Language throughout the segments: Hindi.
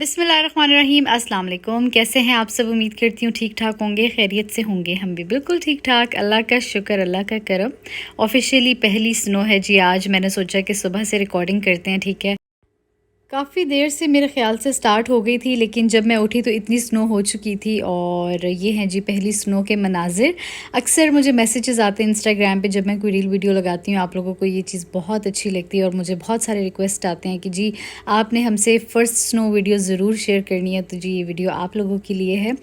बिस्मिल्लाहिर्रहमानिर्रहीम, अस्सलाम वालेकुम। कैसे हैं आप सब? उम्मीद करती हूँ ठीक ठाक होंगे, खैरियत से होंगे। हम भी बिल्कुल ठीक ठाक, अल्लाह का शुक्र, अल्लाह का करम। ऑफिशियली पहली स्नो है जी आज। मैंने सोचा कि सुबह से रिकॉर्डिंग करते हैं, ठीक है। काफ़ी देर से मेरे ख़्याल से स्टार्ट हो गई थी, लेकिन जब मैं उठी तो इतनी स्नो हो चुकी थी। और ये हैं जी पहली स्नो के मनाजिर। अक्सर मुझे मैसेजेस आते हैं इंस्टाग्राम पे जब मैं कोई रील वीडियो लगाती हूँ, आप लोगों को ये चीज़ बहुत अच्छी लगती है और मुझे बहुत सारे रिक्वेस्ट आते हैं कि जी आपने हमसे फ़र्स्ट स्नो वीडियो ज़रूर शेयर करनी है। तो जी ये वीडियो आप लोगों के लिए है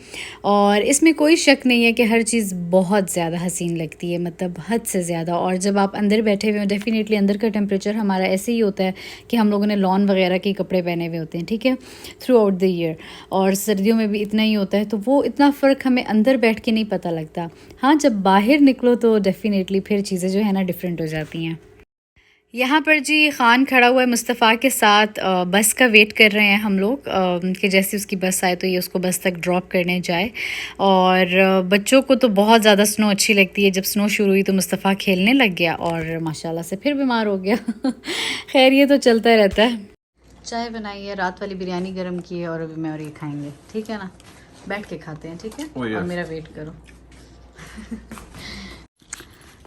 और इसमें कोई शक नहीं है कि हर चीज़ बहुत ज़्यादा हसीन लगती है, मतलब हद से ज़्यादा। और जब आप अंदर बैठे हुए हो, डेफ़िनेटली अंदर का टेम्परेचर हमारा ऐसे ही होता है कि हम लोगों ने लॉन वगैरह के कपड़े पहने हुए होते हैं, ठीक है, थ्रू आउट द ईयर। और सर्दियों में भी इतना ही होता है, तो वो इतना फ़र्क हमें अंदर बैठ के नहीं पता लगता। हाँ, जब बाहर निकलो तो डेफ़िनेटली फिर चीज़ें जो है ना डिफरेंट हो जाती हैं। यहाँ पर जी ख़ान खड़ा हुआ है मुस्तफ़ा के साथ। बस का वेट कर रहे हैं हम लोग कि जैसे उसकी बस आए तो ये उसको बस तक ड्रॉप करने जाए। और बच्चों को तो बहुत ज़्यादा स्नो अच्छी लगती है। जब स्नो शुरू हुई तो मुस्तफ़ा खेलने लग गया और माशाल्लाह से फिर बीमार हो गया। खैर ये तो चलता रहता है। चाय बनाई है, रात वाली बिरयानी गर्म की है और अभी मैं और ये खाएंगे, ठीक है ना। बैठ के खाते हैं, ठीक है। और मेरा वेट करो।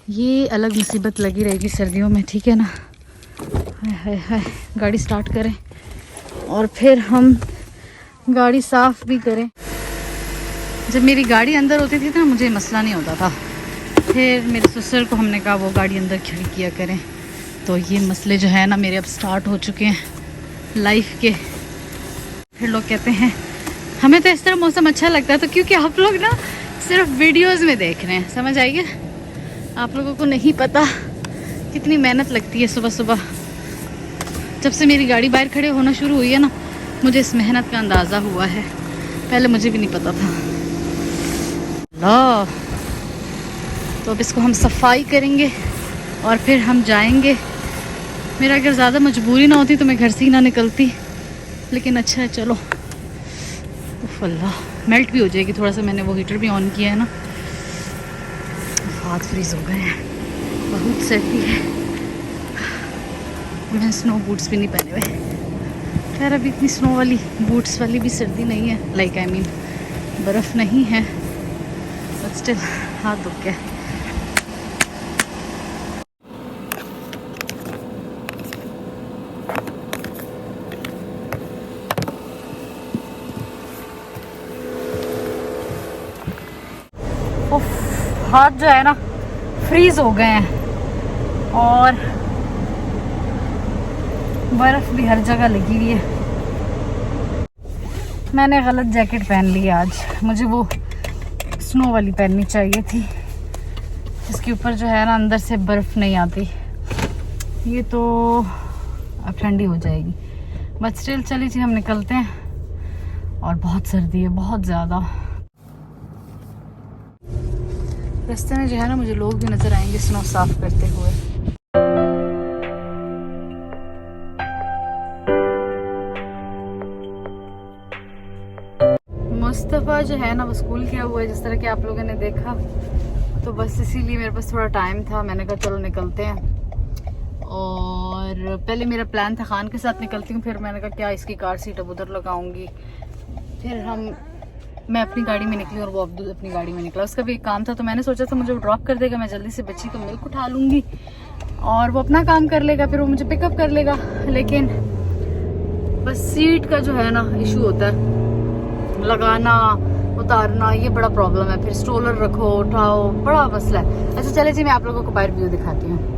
ये अलग मुसीबत लगी रहेगी सर्दियों में, ठीक है ना। हाय हाय हाय, गाड़ी स्टार्ट करें और फिर हम गाड़ी साफ़ भी करें। जब मेरी गाड़ी अंदर होती थी ना मुझे मसला नहीं होता था। फिर मेरे ससुर को हमने कहा वो गाड़ी अंदर खड़ी किया करें, तो ये मसले जो है ना मेरे अब स्टार्ट हो चुके हैं लाइफ के। फिर लोग कहते हैं हमें तो इस तरह मौसम अच्छा लगता है, तो क्योंकि आप लोग ना सिर्फ वीडियोस में देख रहे हैं, समझ आइए। आप लोगों को नहीं पता कितनी मेहनत लगती है सुबह सुबह। जब से मेरी गाड़ी बाहर खड़े होना शुरू हुई है ना मुझे इस मेहनत का अंदाज़ा हुआ है, पहले मुझे भी नहीं पता था। ला तो अब इसको हम सफाई करेंगे और फिर हम जाएंगे। मेरा अगर ज़्यादा मजबूरी ना होती तो मैं घर से ही ना निकलती, लेकिन अच्छा है चलो। उफ़ अल्लाह, मेल्ट भी हो जाएगी थोड़ा सा। मैंने वो हीटर भी ऑन किया है ना। हाथ फ्रीज़ हो गए हैं, बहुत सर्दी है। मैं स्नो बूट्स भी नहीं पहने हुए। खैर अभी इतनी स्नो वाली बूट्स वाली भी सर्दी नहीं है, लाइक आई मीन बर्फ़ नहीं है, बट स्टिल हाथ दुख गया। हाथ जो है ना फ्रीज हो गए हैं और बर्फ भी हर जगह लगी हुई है। मैंने गलत जैकेट पहन ली है आज। मुझे वो स्नो वाली पहननी चाहिए थी जिसके ऊपर जो है ना अंदर से बर्फ नहीं आती। ये तो अब ठंडी हो जाएगी, बट स्टिल चलिए जी हम निकलते हैं। और बहुत सर्दी है, बहुत ज़्यादा। रास्ते में जो है ना मुझे लोग भी नज़र आएंगे स्नो साफ करते हुए। मुस्तफ़ा जो है ना वो स्कूल गया हुआ है, जिस तरह कि आप लोगों ने देखा। तो बस इसीलिए मेरे पास थोड़ा टाइम था, मैंने कहा चलो निकलते हैं। और पहले मेरा प्लान था ख़ान के साथ निकलती हूँ, फिर मैंने कहा क्या इसकी कार सीट अब उधर लगाऊंगी। फिर मैं अपनी गाड़ी में निकली और वो अब्दुल अपनी गाड़ी में निकला। उसका भी एक काम था, तो मैंने सोचा था मुझे वो ड्रॉप कर देगा, मैं जल्दी से बच्ची को मिल्क उठा लूँगी और वो अपना काम कर लेगा, फिर वो मुझे पिकअप कर लेगा। लेकिन बस सीट का जो है ना इशू होता है, लगाना उतारना, ये बड़ा प्रॉब्लम है। फिर स्ट्रोलर रखो उठाओ, बड़ा मसला है। अच्छा चले जी मैं आप लोगों को बाहर व्यू दिखाती हूँ।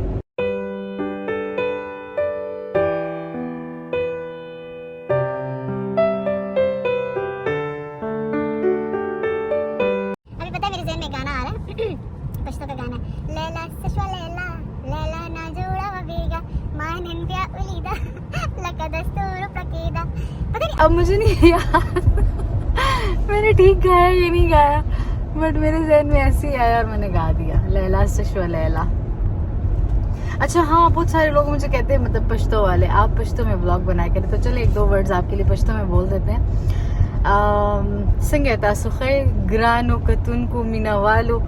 पश्तो का गाना लैला सशवा लैला लैला ना जोड़ा वबेगा मान इंडिया उलीदा लका दस्तूर प्रकीदा। पता नहीं अब मुझे नहीं याद मैंने ठीक गाया ये नहीं गाया, बट मेरे जहन में ऐसे ही आया और मैंने गा दिया लैला सशवा लैला। अच्छा हाँ, बहुत सारे लोग मुझे कहते हैं मतलब पश्तो वाले आप पश्तो में ब्लॉग बनाया करें, तो चलो एक दो वर्ड्स आपके लिए पश्तो में बोल देते हैं। संगीता सुखे ग्रानो कतुन को मीना वालो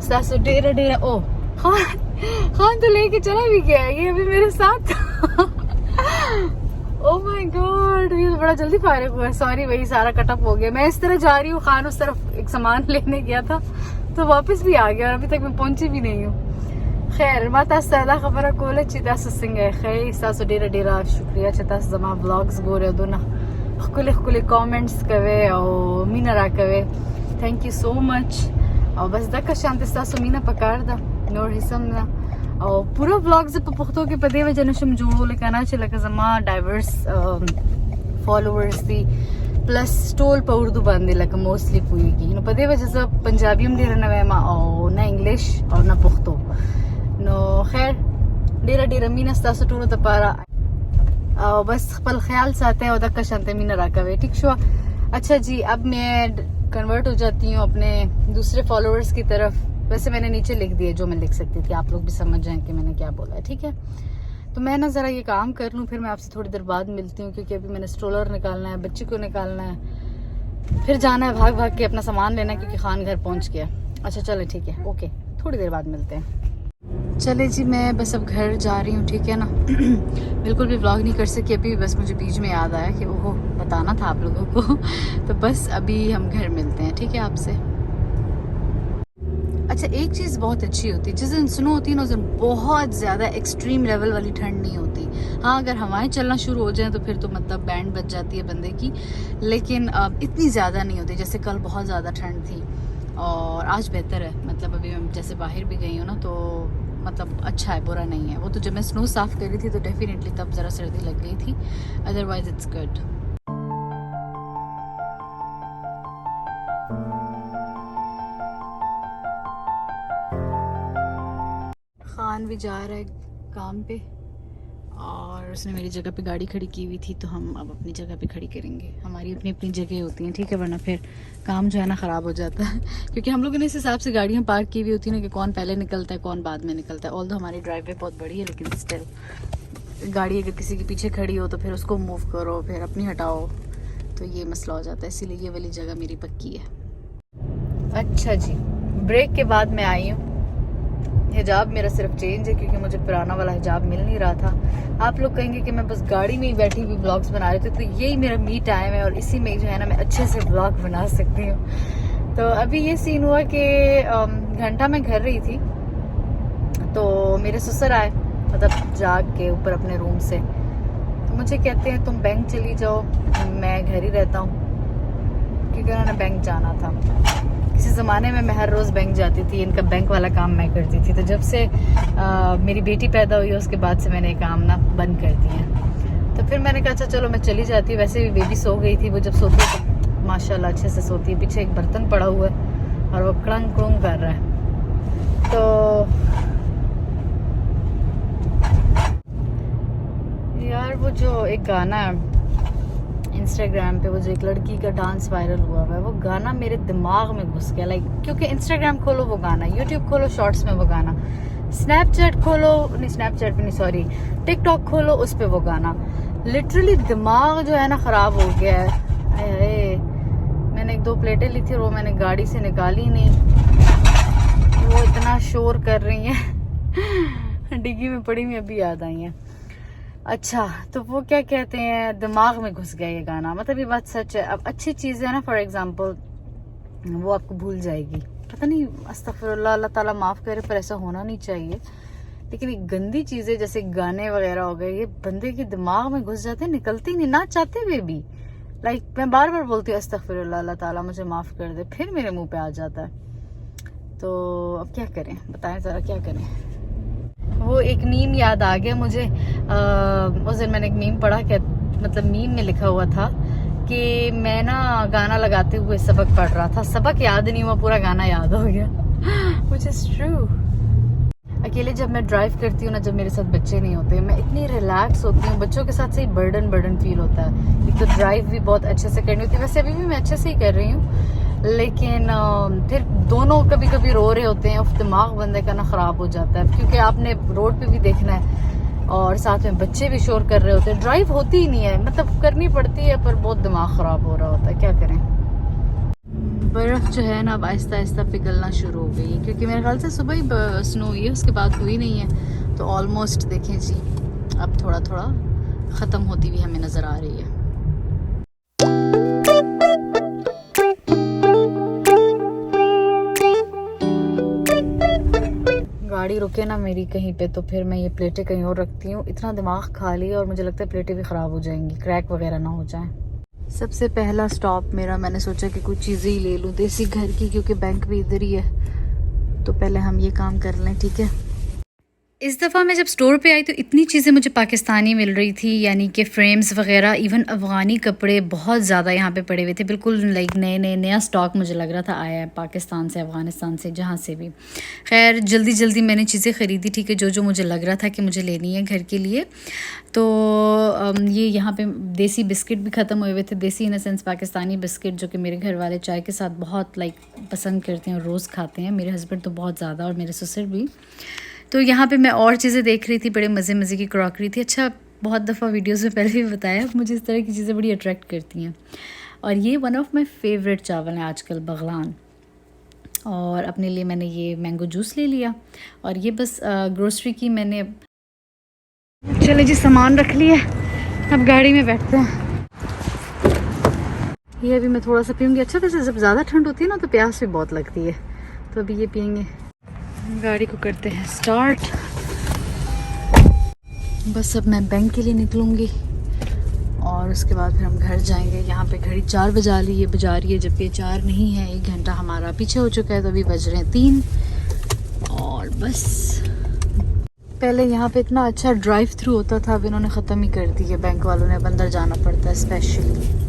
सासो डेरा डेरा। ओ खान तो लेके चला भी गया, ये अभी मेरे साथ। ओह माय गॉड, ये बड़ा जल्दी फारिग हुआ है। सॉरी भाई, सारा कटअप हो गया। मैं इस तरह जा रही हूँ, खान उस तरफ एक सामान लेने गया था तो वापस भी आ गया और अभी तक मैं पहुंची भी नहीं हूँ। खैर माता सादा खबर कोले चिता सिंगे खै सासु डेरा डेरा शुक्रिया चिता जमा व्लॉग्स गोरे दोना खुले खुले कमेंट्स कवे और मीना रा कवे थैंक यू सो मच। और बस दका शांति सासु मीना पकार दा नोर हिसम ना और पूरा व्लॉग से पुख्तो के पदे में जनशम जोड़ो लेकना चला के जमा डाइवर्स फॉलोअर्स थी प्लस स्टोल पर उर्दू बांधे लगा मोस्टली पूरी की नो पदे वजह से पंजाबी में डेरा नवेमा और ना इंग्लिश और ना पुख्तो नो खैर डेरा डेरा मीना स्तासु टूनो तपारा बस पल ख्याल साथे और दक्का शांति मीना राकावे ठीक शुआ। अच्छा जी, अब मैं कन्वर्ट हो जाती हूँ अपने दूसरे फॉलोअर्स की तरफ। वैसे मैंने नीचे लिख दिया जो मैं लिख सकती थी, आप लोग भी समझ जाएं कि मैंने क्या बोला है, ठीक है। तो मैं ना ज़रा ये काम कर लूँ, फिर मैं आपसे थोड़ी देर बाद मिलती हूँ क्योंकि अभी मैंने स्ट्रोलर निकालना है, बच्ची को निकालना है, फिर जाना है भाग भाग के अपना सामान लेना है क्योंकि खान घर पहुँच गया। अच्छा चले ठीक है, ओके, थोड़ी देर बाद मिलते हैं। चले जी, मैं बस अब घर जा रही हूँ, ठीक है ना। बिल्कुल भी व्लॉग नहीं कर सकी अभी, बस मुझे बीच में याद आया कि ओहो बताना था आप लोगों को। तो बस अभी हम घर मिलते हैं, ठीक है आपसे। अच्छा, एक चीज़ बहुत अच्छी होती है, जिस दिन स्नो होती है ना उस दिन बहुत ज़्यादा एक्सट्रीम लेवल वाली ठंड नहीं होती। हाँ, अगर हवाएं चलना शुरू हो जाएं तो फिर तो मतलब बैंड बच जाती है बंदे की, लेकिन इतनी ज़्यादा नहीं होती। जैसे कल बहुत ज़्यादा ठंड थी और आज बेहतर है। मतलब अभी मैं जैसे बाहर भी गई हूँ ना तो मतलब अच्छा है, बुरा नहीं है। वो तो जब मैं स्नो साफ़ कर रही थी तो डेफिनेटली तब ज़रा सर्दी लग गई थी, अदरवाइज इट्स गुड। खान भी जा रहा है काम पे और उसने मेरी जगह पे गाड़ी खड़ी की हुई थी, तो हम अब अपनी जगह पे खड़ी करेंगे। हमारी अपनी अपनी जगह होती हैं, ठीक है, वरना फिर काम जो है ना ख़राब हो जाता है। क्योंकि हम लोगों ने इस हिसाब से गाड़ियाँ पार्क की हुई होती हैं ना कि कौन पहले निकलता है कौन बाद में निकलता है। ऑल्दो हमारी ड्राइववे बहुत बड़ी है लेकिन स्टिल गाड़ी अगर किसी के पीछे खड़ी हो तो फिर उसको मूव करो, फिर अपनी हटाओ, तो ये मसला हो जाता है। इसीलिए ये वाली जगह मेरी पक्की है। अच्छा जी, ब्रेक के बाद मैं आई हूँ। हिजाब मेरा सिर्फ चेंज है क्योंकि मुझे पुराना वाला हिजाब मिल नहीं रहा था। आप लोग कहेंगे कि मैं बस गाड़ी में ही बैठी हुई व्लॉग्स बना रही थी, तो यही मेरा मी टाइम है और इसी में जो है ना मैं अच्छे से व्लॉग बना सकती हूँ। तो अभी ये सीन हुआ कि घंटा मैं घर रही थी तो मेरे ससुर आए, मतलब जाग के ऊपर अपने रूम से, तो मुझे कहते हैं तुम बैंक चली जाओ, मैं घर ही रहता हूँ, क्योंकि उन्होंने बैंक जाना था। किसी ज़माने में मैं हर रोज़ बैंक जाती थी, इनका बैंक वाला काम मैं करती थी। तो जब से मेरी बेटी पैदा हुई उसके बाद से मैंने काम ना बंद कर दिया। तो फिर मैंने कहा अच्छा चलो मैं चली जाती हूँ। वैसे भी बेबी सो गई थी, वो जब सोती है तो माशाल्लाह अच्छे से सोती है। पीछे एक बर्तन पड़ा हुआ है और वो क्लंग क्लुंग कर रहा है। तो यार वो जो एक गाना है इंस्टाग्राम पे, वो जो एक लड़की का डांस वायरल हुआ है, वो गाना मेरे दिमाग में घुस गया। लाइक क्योंकि इंस्टाग्राम खोलो वो गाना, यूट्यूब खोलो शॉर्ट्स में वो गाना, स्नैपचैट खोलो, नहीं स्नैपचैट पे नहीं सॉरी टिकटॉक खोलो उस पे वो गाना। लिटरली दिमाग जो है ना ख़राब हो गया है। मैंने 1-2 प्लेटें ली थी और वो मैंने गाड़ी से निकाली नहीं, वो इतना शोर कर रही हैं। डिग्गी में पड़ी हुई अभी याद आई है। अच्छा, तो वो क्या कहते हैं, दिमाग में घुस गया ये गाना। मतलब ये बात सच है। अब अच्छी चीज़ है ना, फॉर एग्जांपल वो आपको भूल जाएगी, पता नहीं, अस्तगफिरुल्लाह, अल्लाह ताला माफ़ करे, पर ऐसा होना नहीं चाहिए। लेकिन ये गंदी चीज़ें जैसे गाने वगैरह हो गए, ये बंदे के दिमाग में घुस जाते हैं, निकलते ही नहीं, ना चाहते हुए भी। लाइक मैं बार बार बोलती हूँ अस्तगफिरुल्लाह, अल्लाह ताला मुझे माफ़ कर दे, फिर मेरे मुँह पर आ जाता है। तो अब क्या करें, बताएं ज़रा क्या करें। वो एक मीम याद आ गया मुझे। उस दिन मैंने एक मीम पढ़ा, क्या मतलब मीम में लिखा हुआ था कि मैं ना गाना लगाते हुए सबक पढ़ रहा था, सबक याद नहीं हुआ, पूरा गाना याद हो गया। Which is true. अकेले जब मैं ड्राइव करती हूँ ना, जब मेरे साथ बच्चे नहीं होते, मैं इतनी रिलैक्स होती हूँ। बच्चों के साथ से ही बर्डन फील होता है। एक तो ड्राइव भी बहुत अच्छे से करनी होती है, वैसे अभी भी मैं अच्छे से ही कर रही हूँ, लेकिन फिर दोनों कभी कभी रो रहे होते हैं और दिमाग बंदे का ना ख़राब हो जाता है, क्योंकि आपने रोड पे भी देखना है और साथ में बच्चे भी शोर कर रहे होते हैं। ड्राइव होती ही नहीं है, मतलब करनी पड़ती है पर बहुत दिमाग ख़राब हो रहा होता है, क्या करें। बर्फ़ जो है ना अब आहिस्ता आहिस्ता पिघलना शुरू हो गई है, क्योंकि मेरे ख्याल से सुबह ही स्नो हुई है, उसके बाद हुई नहीं है। तो ऑलमोस्ट देखें जी अब थोड़ा थोड़ा ख़त्म होती हुई हमें नज़र आ रही है। गाड़ी रुके ना मेरी कहीं पे तो फिर मैं ये प्लेटें कहीं और रखती हूँ। इतना दिमाग खा लिया और मुझे लगता है प्लेटें भी ख़राब हो जाएंगी, क्रैक वगैरह ना हो जाए। सबसे पहला स्टॉप मेरा, मैंने सोचा कि कुछ चीज़ें ही ले लूँ देसी घर की, क्योंकि बैंक भी इधर ही है। तो पहले हम ये काम कर लें, ठीक है। इस दफ़ा मैं जब स्टोर पे आई तो इतनी चीज़ें मुझे पाकिस्तानी मिल रही थी, यानी कि फ़्रेम्स वग़ैरह, इवन अफ़गानी कपड़े बहुत ज़्यादा यहाँ पे पड़े हुए थे। बिल्कुल लाइक नया स्टॉक मुझे लग रहा था आया है पाकिस्तान से, अफ़गानिस्तान से, जहाँ से भी। खैर जल्दी जल्दी मैंने चीज़ें ख़रीदी, ठीक है, जो मुझे लग रहा था कि मुझे लेनी है घर के लिए। तो ये यहाँ पे देसी बिस्किट भी ख़त्म हुए हुए थे। देसी in the sense Pakistani biscuit, जो कि मेरे घर वाले चाय के साथ बहुत पसंद करते हैं और रोज़ खाते हैं। मेरे हस्बैंड तो बहुत ज़्यादा और मेरे ससुर भी। तो यहाँ पे मैं और चीज़ें देख रही थी, बड़े मज़े की क्रॉकरी थी। अच्छा, बहुत दफ़ा वीडियोज़ में पहले भी बताया, मुझे इस तरह की चीज़ें बड़ी अट्रैक्ट करती हैं। और ये वन ऑफ माई फेवरेट चावल है आजकल, बगलान। और अपने लिए मैंने ये मैंगो जूस ले लिया। और ये बस ग्रोसरी की मैंने, चले जी सामान रख लिया, अब गाड़ी में बैठते हैं। ये अभी मैं थोड़ा सा पीऊँगी। अच्छा, वैसे जब ज़्यादा ठंड होती है ना तो प्यास भी बहुत लगती है, तो अभी ये पियेंगे। गाड़ी को करते हैं स्टार्ट। बस अब मैं बैंक के लिए निकलूँगी और उसके बाद फिर हम घर जाएंगे। यहाँ पे घड़ी 4 बजा रही है, जबकि 4 नहीं है, 1 घंटा हमारा पीछे हो चुका है। तो अभी बज रहे हैं 3। और बस पहले यहाँ पे इतना अच्छा ड्राइव थ्रू होता था, अब इन्होंने ख़त्म ही कर दी है। बैंक वालों ने, अब अंदर जाना पड़ता है स्पेशली।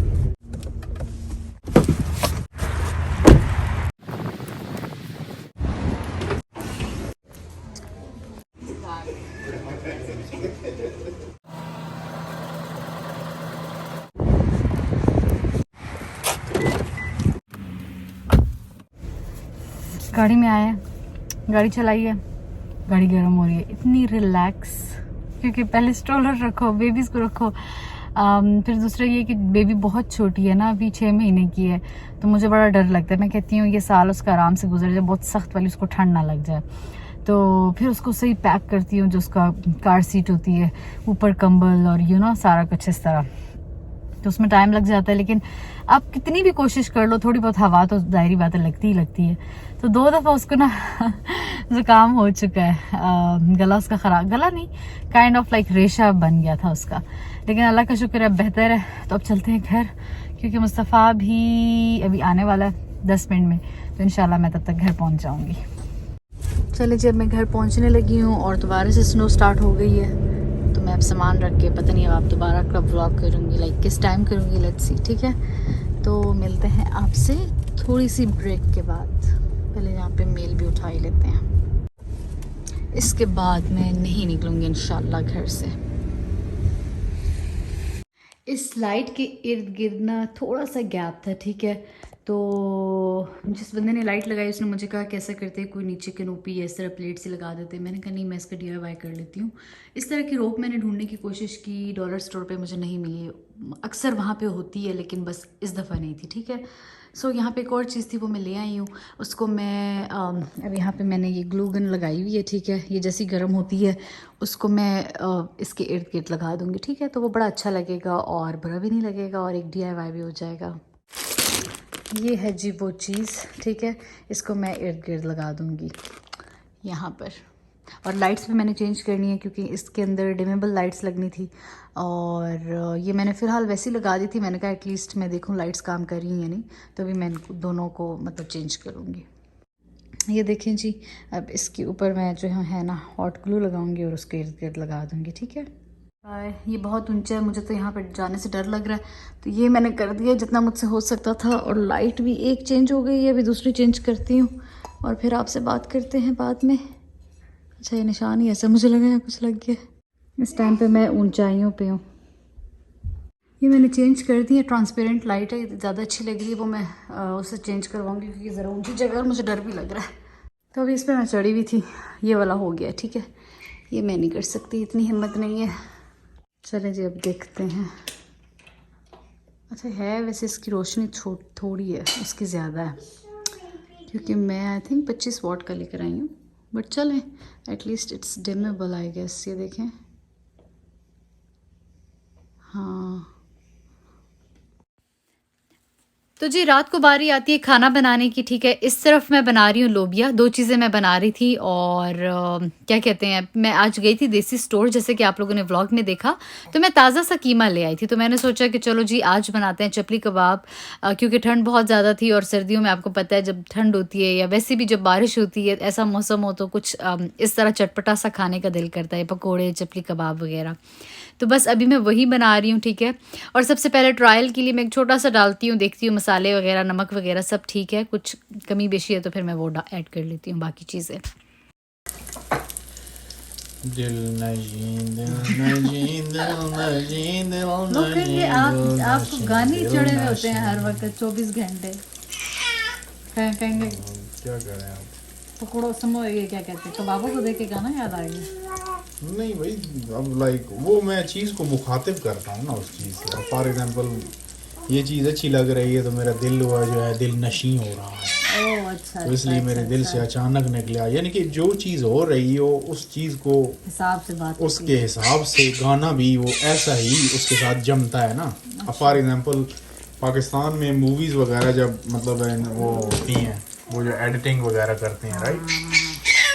गाड़ी में आए हैं, गाड़ी चलाई है, गाड़ी गर्म हो रही है, इतनी रिलैक्स, क्योंकि पहले स्ट्रोलर रखो, बेबीज़ को रखो। फिर दूसरा ये कि बेबी बहुत छोटी है ना, अभी 6 महीने की है, तो मुझे बड़ा डर लगता है। मैं कहती हूँ ये साल उसका आराम से गुजर जाए, बहुत सख्त वाली उसको ठंड ना लग जाए। तो फिर उसको सही पैक करती हूँ, जो उसका कार सीट होती है, ऊपर कंबल और सारा कुछ इस तरह। तो उसमें टाइम लग जाता है, लेकिन आप कितनी भी कोशिश कर लो, थोड़ी बहुत हवा तो ज़ाहिरी बात है लगती ही लगती है। तो 2 दफ़ा उसको ना ज़ुकाम हो चुका है, गला उसका ख़राब, गला नहीं, काइंड ऑफ लाइक रेशा बन गया था उसका। लेकिन अल्लाह का शुक्र है बेहतर है। तो अब चलते हैं घर, क्योंकि मुस्तफ़ा भी अभी आने वाला है 10 मिनट में, तो इंशाल्लाह मैं तब तक घर पहुँच जाऊँगी। चले जी, अब मैं घर पहुँचने लगी हूँ और दोबारा से स्नो स्टार्ट हो गई है। तो मैं अब सामान रख के, पता नहीं अब आप दोबारा कब व्लॉग करूँगी, लाइक किस टाइम करूँगी, लेट्स सी, ठीक है। तो मिलते हैं आपसे थोड़ी सी ब्रेक के बाद। पहले यहाँ पे मेल भी उठा ही लेते हैं, इसके बाद मैं नहीं निकलूँगी इंशाल्लाह घर से। इस लाइट के इर्द गिर्द ना थोड़ा सा गैप था, ठीक है। तो जिस बंदे ने लाइट लगाई उसने मुझे कहा कैसा करते, कोई नीचे कैनोपी या इस तरह प्लेट से लगा देते। मैंने कहा नहीं, मैं इसका DIY कर लेती हूँ। इस तरह की रोप मैंने ढूंढने की कोशिश की, डॉलर स्टोर पे मुझे नहीं मिली। अक्सर वहाँ पे होती है, लेकिन बस इस दफ़ा नहीं थी, ठीक है। सो यहाँ पे एक और चीज़ थी, वो मैं ले आई हूँ। उसको मैं अब यहाँ पे मैंने ये ग्लू गन लगाई हुई है, ठीक है। ये जैसी गर्म होती है उसको मैं इसके इर्द गिर्द लगा दूँगी, ठीक है। तो वो बड़ा अच्छा लगेगा और बुरा भी नहीं लगेगा और एक DIY भी हो जाएगा। ये है जी वो चीज़, ठीक है। इसको मैं इर्द गिर्द लगा दूँगी यहाँ पर। और लाइट्स भी मैंने चेंज करनी है, क्योंकि इसके अंदर डिमेबल लाइट्स लगनी थी और ये मैंने फ़िलहाल वैसी लगा दी थी। मैंने कहा एटलीस्ट मैं देखूँ लाइट्स काम कर रही हैं या नहीं, तो अभी मैं दोनों को मतलब चेंज करूँगी। ये देखें जी, अब इसके ऊपर मैं जो है ना हॉट ग्लू लगाऊंगी और उसके इर्द गिर्द लगा दूंगी, ठीक है। ये बहुत ऊंचा है, मुझे तो यहाँ पर जाने से डर लग रहा है, तो ये मैंने कर दिया जितना मुझसे हो सकता था। और लाइट भी एक चेंज हो गई है, अभी दूसरी चेंज करती हूँ और फिर आपसे बात करते हैं बाद में। अच्छा, ये निशान ही ऐसा मुझे लगा है कुछ लग गया। इस टाइम पे मैं ऊंचाइयों पे हूँ। ये मैंने चेंज कर दी है, ट्रांसपेरेंट लाइट है, ज़्यादा अच्छी लग रही है, वो मैं उसे चेंज करवाऊँगी, क्योंकि ज़रा ऊँची जगह और मुझे डर भी लग रहा है। तो अभी इस पर मैं चढ़ी हुई थी, ये वाला हो गया, ठीक है। ये मैं नहीं कर सकती, इतनी हिम्मत नहीं है। चले जी, अब देखते हैं। अच्छा है, वैसे इसकी रोशनी थोड़ी है, उसकी ज़्यादा है, क्योंकि मैं आई थिंक 25 वाट का लेकर आई हूँ। बट चलें, एटलीस्ट इट्स डिमेबल आई गेस। ये देखें, हाँ। तो जी रात को बारी आती है खाना बनाने की, ठीक है। इस तरफ मैं बना रही हूँ लोबिया, 2 चीज़ें मैं बना रही थी और क्या कहते हैं, मैं आज गई थी देसी स्टोर, जैसे कि आप लोगों ने व्लॉग में देखा, तो मैं ताज़ा सा कीमा ले आई थी। तो मैंने सोचा कि चलो जी आज बनाते हैं चपली कबाब, क्योंकि ठंड बहुत ज़्यादा थी और सर्दियों में आपको पता है जब ठंड होती है या वैसे भी जब बारिश होती है, ऐसा मौसम हो तो कुछ इस तरह चटपटा सा खाने का दिल करता है, पकोड़े, चपली कबाब वगैरह। तो बस अभी मैं वही बना रही हूँ, ठीक है। और सबसे पहले ट्रायल के लिए मैं एक छोटा सा डालती हूँ, देखती हूँ मसाले वगैरह, नमक वगैरह सब ठीक है, कुछ कमी बेशी है तो फिर मैं वो ऐड कर लेती हूँ बाकी चीज़ें। दिल नजीं दिल नजीं दिल नजीं दिल लोग कहेंगे आपको गाने चढ़े हुए होते हैं हर वक्त 24 घंटे, कहेंगे क्या करें आप। पकड़ो समो, ये क्या कहते हैं, कबाबों को देख के गाना याद आ गया। नहीं भाई, अब लाइक वो मैं चीज़ को मुखातिब करता हूँ ना उस चीज़ से। फॉर एग्जांपल ये चीज़ अच्छी लग रही है तो मेरा दिल हुआ जो है दिल नशीं हो रहा है, ओह अच्छा, तो इसलिए मेरे दिल से अचानक निकला। यानी कि जो चीज़ हो रही हो उस चीज़ को हिसाब से बात उसके हिसाब से गाना भी वो ऐसा ही उसके साथ जमता है ना। अब फॉर एग्जांपल पाकिस्तान में मूवीज़ वगैरह जब मतलब वो होती हैं, वो जो एडिटिंग वगैरह करते हैं राइट,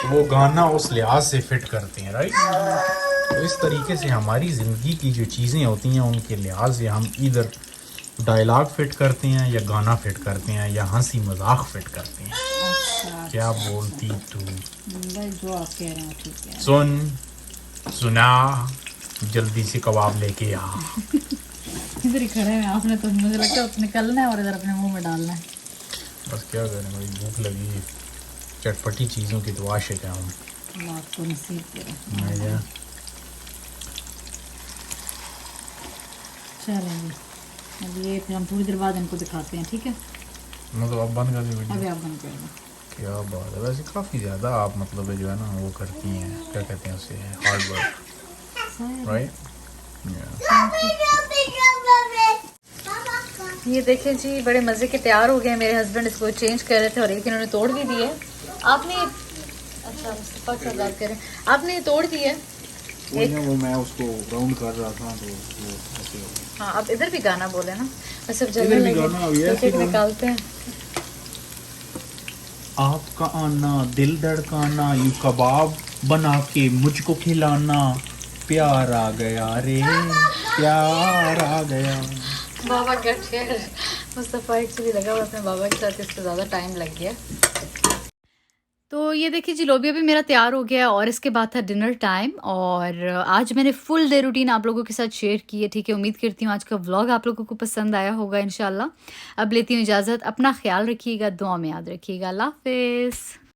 वो गाना उस लिहाज से फिट करते हैं राइट। तो इस तरीके से हमारी ज़िंदगी की जो चीज़ें होती हैं उनके लिहाज से हम इधर डायलॉग फिट करते हैं या गाना फिट करते हैं या हंसी मजाक फिट करते हैं। अच्छा, क्या बोलती तू, भाई जो आप कह रहे हैं ठीक है। सुन सुना, जल्दी से कबाब लेके आ। इधर ही खड़े हैं आपने, तो मुझे लगता है निकलना है और इधर अपने मुंह में डालना है। बस क्या करें भाई, भूख लगी है, चटपटी चीज़ों की तो आशिक है हम। अल्लाह आपको नसीब करे। मैं क्या चलेंगे अब ये फिर हम थोड़ी देर बाद इनको दिखाते हैं, ठीक है। मतलब अब बंद कर दी वीडियो। अभी आप बंद कर दो। क्या बात है, वैसे काफ़ी ज़्यादा आप मतलब जो है ना वो करती हैं, क्या कहते हैं उसे, हार्ड वर्क राइट। ये देखें जी बड़े मज़े के तैयार हो गए हैं। मेरे हस्बैंड इसको चेंज कर रहे थे और एक इन्होंने तोड़ भी दिए। आपने अच्छा मुस्तफा के साथ बात करें, आपने ये तोड़ दिए वो मैं उसको राउंड कर रहा था तो वो ऐसे हो गया। हाँ, अब इधर भी गाना बोले ना, बस अब इधर जल्दी भी गाना, अब ये ऐसे गाना। निकालते हैं। आपका आना दिल धड़काना, यूं कबाब बना के मुझको खिलाना, प्यार आ गया रे प्यार आ गया। बाबा गेट हियर। मुस्तफा एक्चुअली लगा हुआ अपने बाबा के साथ, इससे ज़्यादा टाइम लग गया। तो ये देखिए जी लोबिया भी मेरा तैयार हो गया और इसके बाद था डिनर टाइम। और आज मैंने फुल डे रूटीन आप लोगों के साथ शेयर की है, ठीक है। उम्मीद करती हूँ आज का व्लॉग आप लोगों को पसंद आया होगा इंशाल्लाह। अब लेती हूँ इजाज़त, अपना ख्याल रखिएगा, दुआ में याद रखिएगा। अल्लाह हाफिज़।